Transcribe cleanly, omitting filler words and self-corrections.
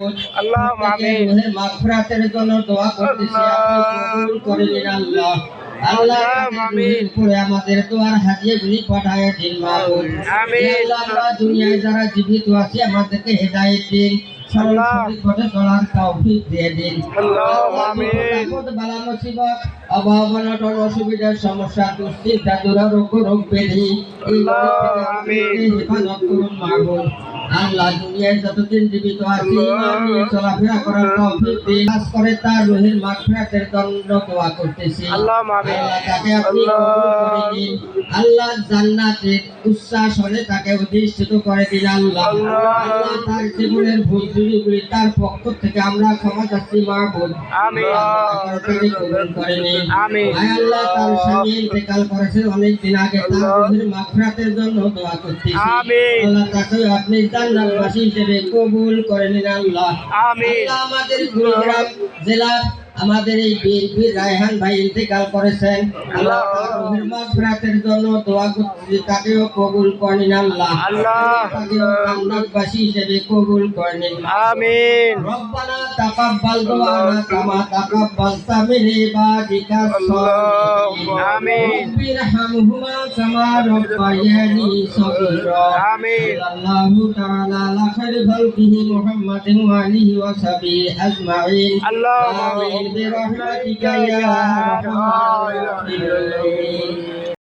আল্লাহুম্মা আমিন। রুহের মাগফিরাতের জন্য দোয়া করতেছি, আপনি কবুল করে নিন আল্লাহ। আল্লাহ আল্লাহুম্মা আমিন। উপরে আমাদের দোয়ার হাদিয়াগুলি পাঠায় দিন মাবুদ। আমিন। আল্লাহ দুনিয়ায় যারা জীবিত আছে আমাদেরকে হেদায়েত দিন, সরল আল্লাহ। সঠিক পথে চলার তৌফিক দিয়ে দিন। আল্লাহুম্মা আমিন। বিপদ বালা মুসিবত, অভাব অনটন অসুবিধার সমস্যা দুশ্চিন্তা দুরারোগ্য রোগ ব্যাধি এইগুলি থেকে আমাদেরকে হেফাজত করুন মাবুদ। আল্লাহ দুনিয়ায় যতদিন জীবিত আছি ঈমান নিয়ে চলাফেরা করার তৌফিক দিন। কাজ করে তার রুহের মাগফিরাতের জন্য দোয়া করতেছি। আল্লাহুম্মা আমিন। আল্লাহ তাকে আপনি কবুল করে নিন। আল্লাহ জান্নাতের উচ্ছ্বাসনে তাকে অধিষ্ঠিত করে দিন আল্লাহ। আল্লাহ তার জীবনের ভুল ত্রুটিগুলি তার পক্ষ থেকে আমরা ক্ষমা চাচ্ছি মাবুদ। আমিন। তাকে কবুল করে নিন। আমিন। আয় আল্লাহ তার স্বামী ইন্তেকাল করেছেন অনেক দিন আগে, তার রুহের মাগফিরাতের জন্য দোয়া করতেছি। আমিন। আল্লাহ তাকে আপনি জান্নাতবাসী হিসেবে কবুল করে নিন আল্লাহ। আমিন। আল্লাহ আমাদের কুড়িগ্রাম জেলার আমাদের এই বিএনপির রায়হান ভাই ইন্তেকাল করেছেন, আল্লাহ তার রুহের মাগফিরাতের জন্য দোয়া করতেছি, তাকেও কবুল করে নিন আল্লাহ। তাকেও জান্নাতবাসী হিসেবে কবুল করে নিন। আমিন। রব্বানা তাকাব্বাল দুআনা কামা তাকাব্বালতা মিন ইবাদিকা সালিহিন। আমিন। রব্বিরহামহুমা কামা রাব্বায়ানি সগীরা। আমিন। সাল্লাল্লাহু তাআলা আলা খাইরি খালকিহি মুহাম্মাদিন ওয়া আলিহি ওয়া সাহবিহি আজমাইন। আল্লাহুম্মা আমিন বিরহমাতিকা ইয়া আরহামার রাহিমিন।